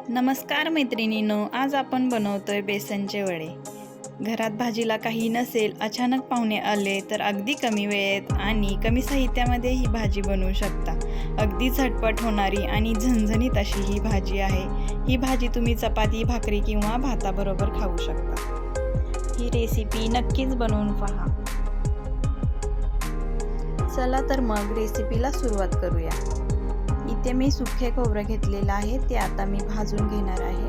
नमस्कार मैत्रिणींनो, आज आपण बनवतोय बेसनचे वडे। घरात भाजीला काही नसेल, अचानक पाहुणे आले तर अगदी कमी वेळेत आणि कमी साहित्यामध्ये ही भाजी बनवू शकता। अगदी झटपट होणारी आणि झणझणीत अशी ही भाजी आहे। ही भाजी तुम्ही चपाती, भाकरी किंवा भाताबरोबर खाऊ शकता। ही रेसिपी नक्कीच बनवून पहा। चला तर मग रेसिपीला सुरुवात करूया। इथे मी सुखे खोबरं घेतलेलं आहे, ते आता मी भाजून घेणार आहे।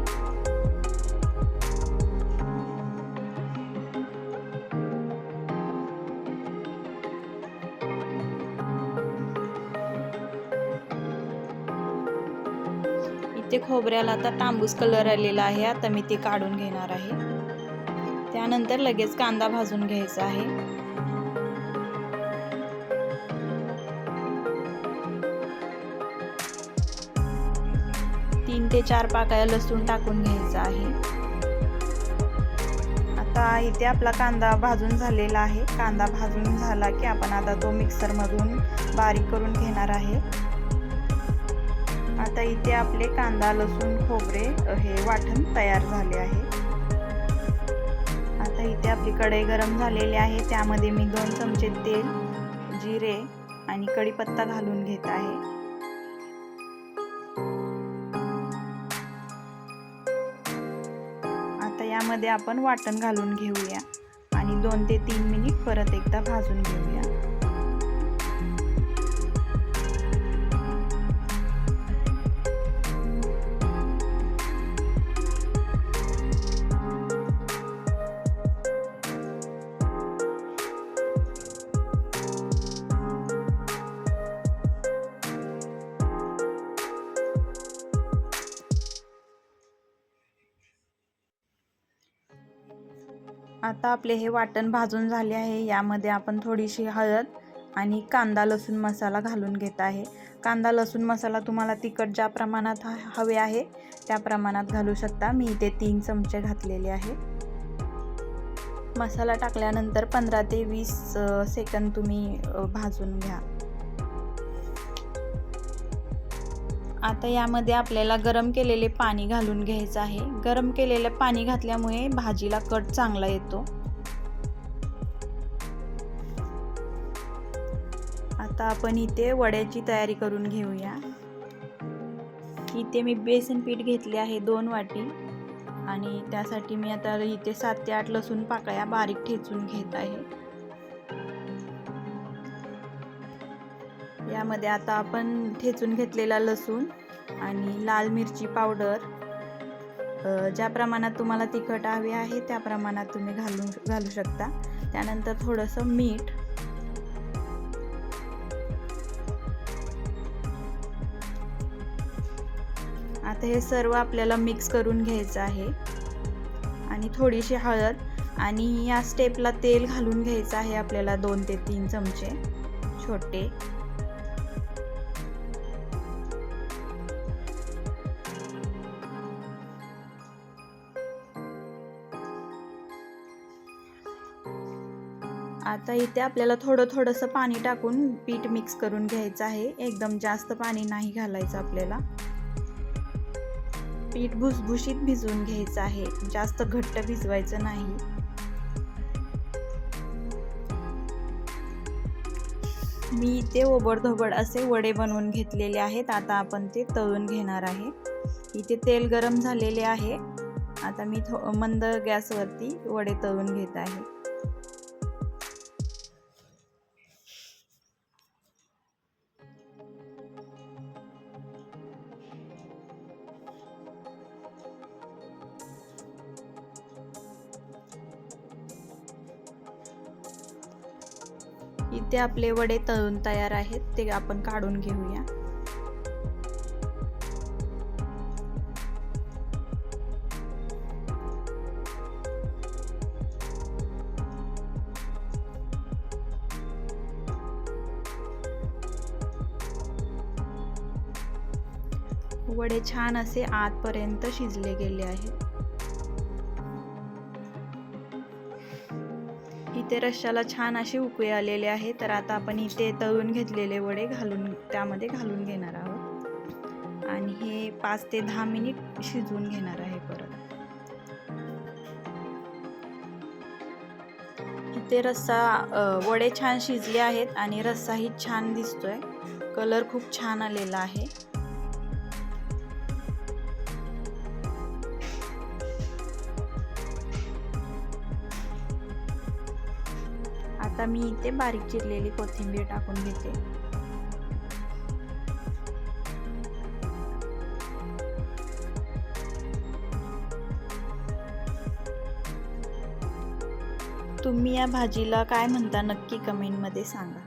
इथे खोबऱ्याला आता तांबूस कलर आलेला आहे, आता मी ते काढून घेणार आहे। त्यानंतर लगेच कांदा भाजून घ्यायचा आहे। 3 ते 4 पाकळ्या लसूण टाकून घ्यायचा आहे। आता इथे आपला कांदा भाजून झालेला आहे। कांदा भाजून झाला की आपण आता तो मिक्सर मधून बारीक करून घेणार आहे। आता इथे आपले कांदा, लसूण, खोबरे हे वाटण तयार झाले आहे। आता इथे आपली कढई गरम झालेली आहे, त्यामध्ये मी 2 चमचे तेल, जिरे आणि कढीपत्ता घालून घेत आहे। आता यामध्ये आपण वाटण घालून घेऊया आणि 2 ते 3 मिनिट परत एकदा भाजून घेऊया। आता आपले हे वाटण भाजून झाले आहे। यामध्ये आपण थोडीशी हळद आणि कांदा लसूण मसाला घालून घेत आहे। कांदा लसूण मसाला तुम्हाला तिखट ज्या प्रमाणात हवे आहे त्या प्रमाणात घालू शकता। मी इथे 3 चमचे घातलेले आहे। मसाला टाकल्यानंतर 15 ते 20 सेकंद तुम्ही भाजून घ्या। आता यामध्ये आपल्याला गरम केलेले पाणी घालून घ्यायचं आहे। गरम केलेले पाणी घातल्यामुळे भाजीला कट चांगला येतो। आता आपण इथे वड्याची तयारी करून घेऊया। इथे मी बेसन पीठ घेतले आहे 2 वाटी आणि त्यासाठी मी आता इथे 7 ते 8 लसूण पाकळ्या बारीक ठेचून घेत आहे। यामध्ये आता आपण ठेचून घेतलेला लसूण आणि लाल मिरची पावडर, ज्या प्रमाणात तुम्हाला तिखट हवे आहे त्या प्रमाणात तुम्ही घालू शकता। त्यानंतर थोडंसं मीठ, आता हे सर्व आपल्याला मिक्स करून घ्यायचं आहे आणि थोडीशी हळद आणि या स्टेपला तेल घालून घ्यायचं आहे आपल्याला 2 ते 3 चमचे छोटे। आता इथे आपल्याला थोडंसं पाणी टाकून पीठ मिक्स करून घ्यायचं आहे। एकदम जास्त पाणी नाही घालायचं आपल्याला। पीठ भुसभुशीत भिजवून घ्यायचं आहे, जास्त घट्ट भिजवायचं नाही। मी इथे ओबडधोबड असे वडे बनवून घेतलेले आहेत। आता आपण ते तळून घेणार आहे। इथे तेल गरम झालेले आहे। आता मी मंद गॅसवरती वडे तळून घेत आहे। इथे आपले वडे तळून तयार आहेत, ते आपण काढून घेऊया। वडे छान असे आतपर्यंत शिजले गेले आहेत। इथे रश्श्याला छान असे उकळी आलेले आहे। तर आता आपण इथे तळून घेतलेले वडे त्यामध्ये घालून घेणार आहोत आणि हे 5 ते 10 मिनिट शिजवून घेणार आहे परत. इथे वडे छान शिजले आहेत आणि रस्साही छान दिसतोय. कलर खूप छान आलेला आहे. आता मी इथे बारीक चिरलेली कोथिंबीर टाकून घेते. तुम्ही या भाजीला काय म्हणता नक्की कमेंटमध्ये सांगा.